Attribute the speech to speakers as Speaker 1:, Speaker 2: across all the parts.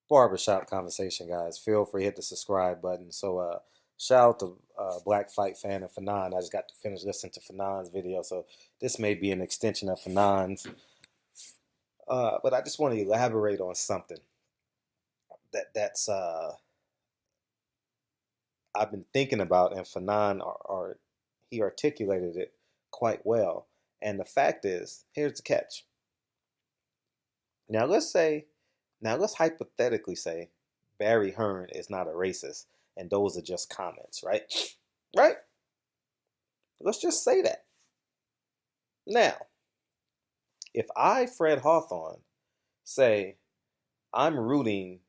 Speaker 1: barbershop conversation, guys. Feel free to hit the subscribe button. Shout out to Black Fight Fan and Fanon. I just got to finish listening to Fanon's video, so this may be an extension of Fanon's. But I just want to elaborate on something that's I've been thinking about, and Fanon he articulated it quite well. And the fact is, here's the catch. Now let's hypothetically say Barry Hearn is not a racist, and those are just comments, right? Right? Let's just say that. Now, if I, Fred Hawthorne, say I'm rooting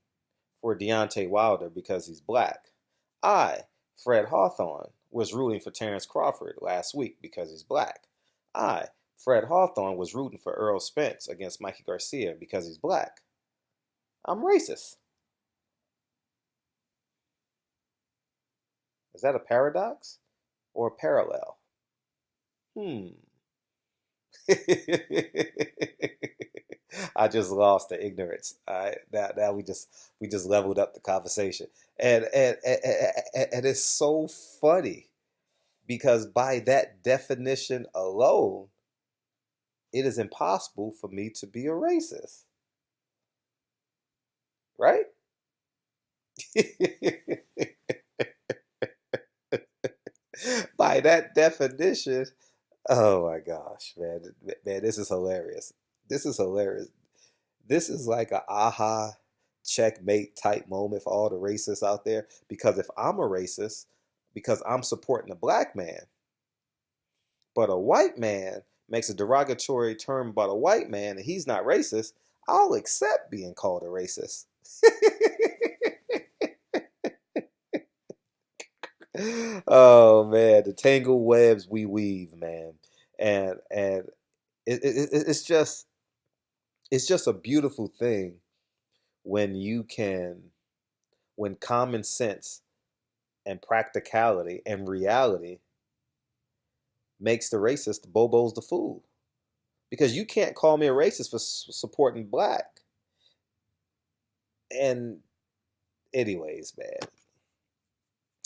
Speaker 1: for Deontay Wilder because he's black, I, Fred Hawthorne, was rooting for Terrence Crawford last week because he's black. I, Fred Hawthorne, was rooting for Earl Spence against Mikey Garcia because he's black. I'm racist. Is that a paradox or a parallel? I just lost the ignorance. All right, now we just leveled up the conversation, and it's so funny because by that definition alone, it is impossible for me to be a racist, right? By that definition, oh my gosh, man, this is hilarious. This is hilarious. This is like a aha checkmate type moment for all the racists out there. Because if I'm a racist, because I'm supporting a black man, but a white man makes a derogatory term about a white man and he's not racist, I'll accept being called a racist. Oh man, the tangled webs we weave, man, and it's just a beautiful thing when you can when common sense and practicality and reality makes the racist the bobo's the fool. Because you can't call me a racist for supporting black. And anyways, man.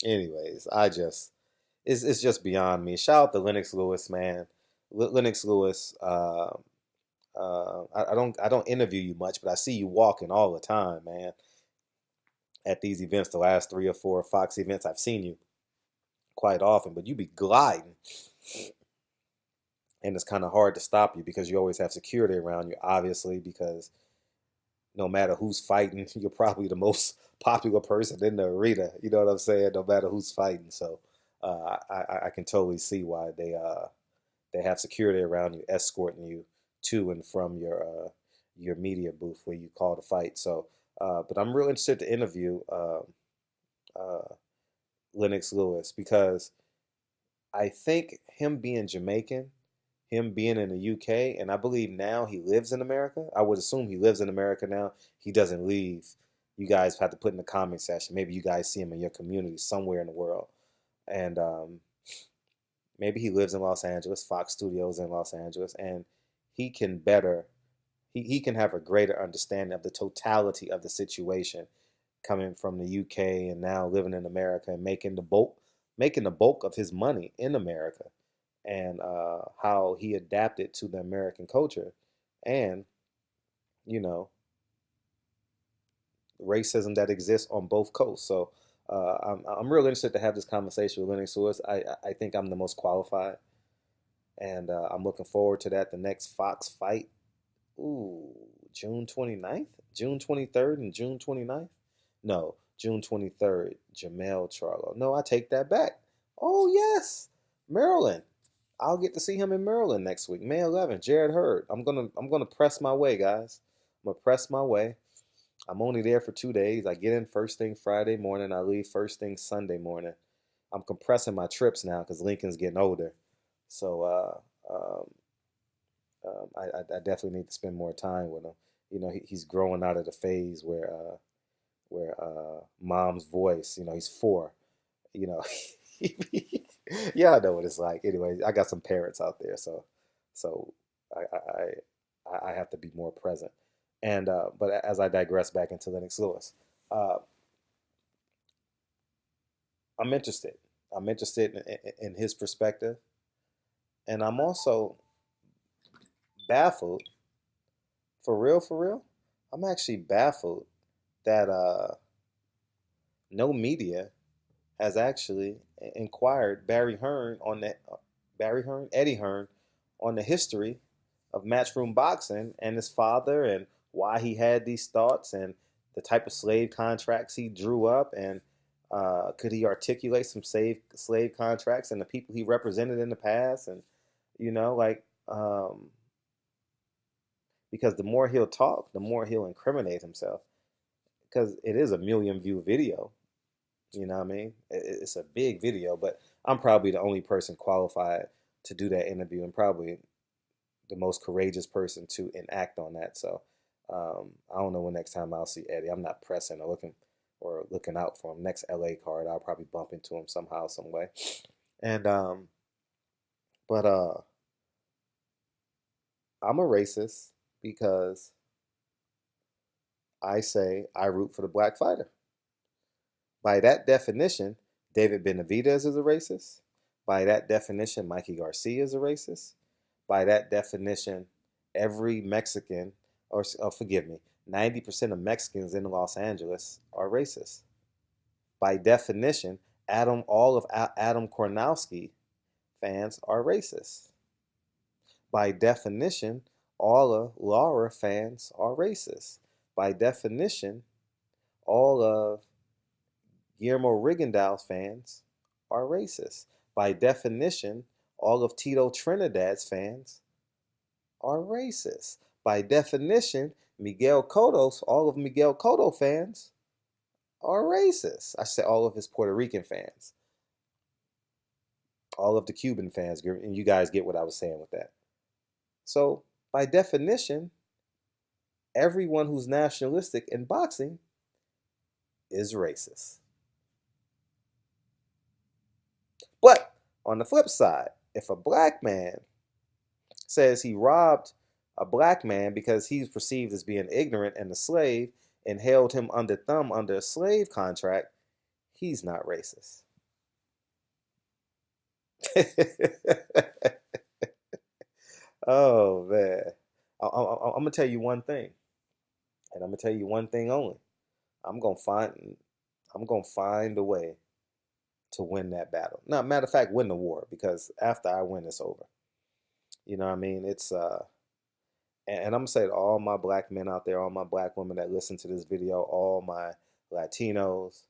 Speaker 1: Anyways, it's just beyond me. Shout out to Lennox Lewis, man. Lennox Lewis. I don't interview you much, but I see you walking all the time, man. At these events, the last 3 or 4 Fox events, I've seen you quite often, but you be gliding, and it's kind of hard to stop you because you always have security around you, obviously, because no matter who's fighting, you're probably the most popular person in the arena. You know what I'm saying? No matter who's fighting. So I can totally see why they have security around you, escorting you to and from your media booth where you call to fight. So, but I'm real interested to interview uh, Lennox Lewis because I think him being Jamaican, him being in the UK, and I believe now he lives in America. I would assume he lives in America now. He doesn't leave. You guys have to put in the comment section. Maybe you guys see him in your community somewhere in the world. And maybe he lives in Los Angeles, Fox Studios in Los Angeles, and he can better, he can have a greater understanding of the totality of the situation coming from the UK and now living in America and making the bulk of his money in America and how he adapted to the American culture and, you know, racism that exists on both coasts. So I'm real interested to have this conversation with Lennox Lewis. I think I'm the most qualified, and I'm looking forward to that. The next Fox fight, ooh, June 29th, June 23rd, and June 29th. No, June 23rd, Jamel Charlo. No, I take that back. Oh yes, Maryland. I'll get to see him in Maryland next week, May 11th. Jared Hurd. I'm gonna press my way, guys. I'm gonna press my way. I'm only there for 2 days. I get in first thing Friday morning. I leave first thing Sunday morning. I'm compressing my trips now because Lincoln's getting older. So I definitely need to spend more time with him. You know, he's growing out of the phase where mom's voice. You know, he's 4. You know, yeah, I know what it's like. Anyway, I got some parents out there, so I I have to be more present. And but as I digress back into Lennox Lewis, uh, I'm interested. I'm interested in his perspective, and I'm also baffled. For real, for real. I'm actually baffled that no media has actually inquired Barry Hearn, Eddie Hearn, on the history of matchroom boxing and his father and why he had these thoughts and the type of slave contracts he drew up and could he articulate some slave contracts and the people he represented in the past and like because the more he'll talk, the more he'll incriminate himself because it is a million view video. You know what I mean? It's a big video, but I'm probably the only person qualified to do that interview and probably the most courageous person to enact on that. So I don't know when next time I'll see Eddie. I'm not pressing or looking out for him. Next LA card, I'll probably bump into him somehow, some way. And but I'm a racist because I say I root for the black fighter. By that definition, David Benavidez is a racist. By that definition, Mikey Garcia is a racist. By that definition, every Mexican, or forgive me, 90% of Mexicans in Los Angeles are racist. By definition, all of Adam Kornowski fans are racist. By definition, all of Laura fans are racist. By definition, all of Guillermo Rigondeaux's fans are racist. By definition, all of Tito Trinidad's fans are racist. By definition, all of Miguel Cotto fans are racist. I said all of his Puerto Rican fans, all of the Cuban fans, and you guys get what I was saying with that. So, by definition, everyone who's nationalistic in boxing is racist. But on the flip side, if a black man says he robbed a black man because he's perceived as being ignorant and a slave and held him under thumb under a slave contract, he's not racist. Oh man, I'm gonna tell you one thing, and I'm gonna tell you one thing only. I'm gonna find, I'm gonna find a way to win that battle. Now, matter of fact, win the war because after I win, it's over. You know what I mean? It's and I'm gonna say to all my black men out there, all my black women that listen to this video, all my Latinos,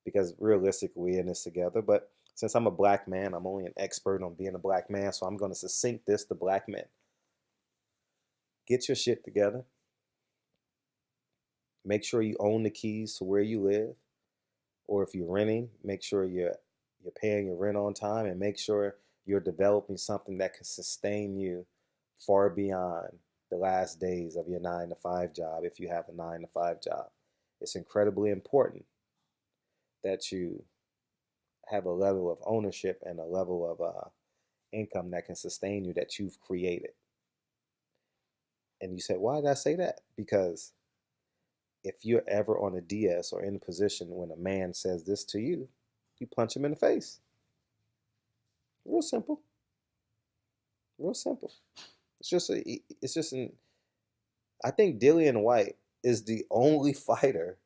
Speaker 1: because realistically we're in this together. But since I'm a black man, I'm only an expert on being a black man, so I'm gonna succinct this to black men. Get your shit together. Make sure you own the keys to where you live, or if you're renting, make sure you're paying your rent on time, and make sure you're developing something that can sustain you far beyond the last days of your 9 to 5 job if you have a 9 to 5 job. It's incredibly important that you have a level of ownership and a level of income that can sustain you that you've created. And you say, why did I say that? Because if you're ever on a DS or in a position when a man says this to you, you punch him in the face. Real simple. Real simple. It's just an, I think Dillian Whyte is the only fighter,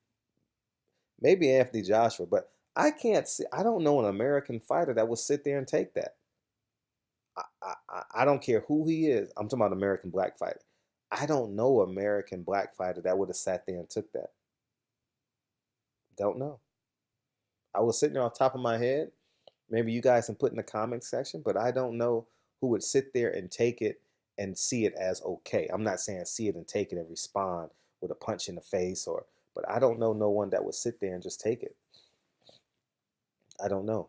Speaker 1: maybe Anthony Joshua, but I don't know an American fighter that would sit there and take that. I don't care who he is. I'm talking about American black fighter. I don't know American black fighter that would have sat there and took that. Don't know. I was sitting there on top of my head. Maybe you guys can put in the comment section, but I don't know who would sit there and take it and see it as okay. I'm not saying see it and take it and respond with a punch in the face but I don't know no one that would sit there and just take it. I don't know.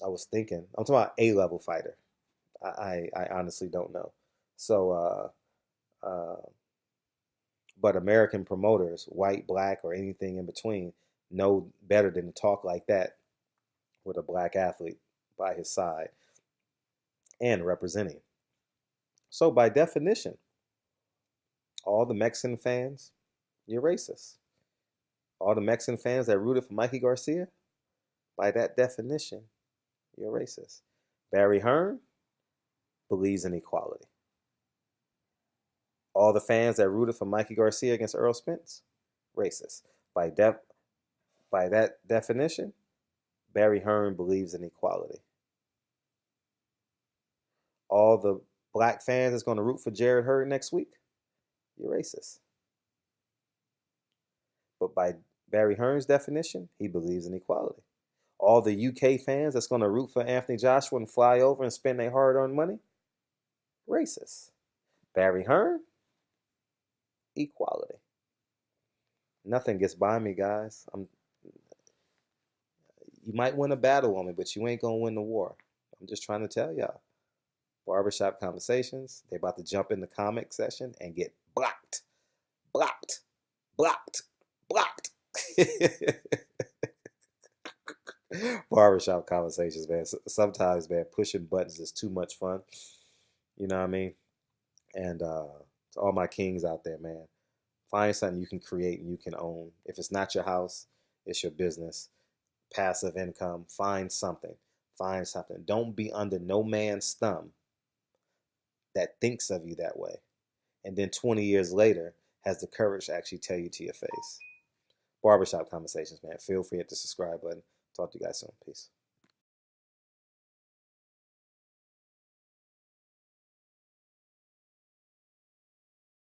Speaker 1: I was thinking. I'm talking about A-level fighter. I honestly don't know. So, but American promoters, white, black, or anything in between, know better than to talk like that with a black athlete by his side and representing. So by definition, all the Mexican fans, you're racist. All the Mexican fans that rooted for Mikey Garcia, by that definition, you're racist. Barry Hearn believes in equality. All the fans that rooted for Mikey Garcia against Earl Spence, racist. By that definition, Barry Hearn believes in equality. All the black fans that's going to root for Jared Hurd next week, you're racist. But by Barry Hearn's definition, he believes in equality. All the UK fans that's going to root for Anthony Joshua and fly over and spend their hard-earned money, racist. Barry Hearn, equality. Nothing gets by me, guys. You might win a battle on me, but you ain't going to win the war. I'm just trying to tell y'all. Barbershop Conversations, they're about to jump in the comment section and get blocked. Blocked. Blocked. Blocked. Barbershop Conversations, man. Sometimes, man, pushing buttons is too much fun. You know what I mean? And to all my kings out there, man, find something you can create and you can own. If it's not your house, it's your business. Passive income. Find something. Find something. Don't be under no man's thumb that thinks of you that way. And then 20 years later has the courage to actually tell you to your face. Barbershop Conversations, man. Feel free to hit the subscribe button. Talk to you guys soon. Peace.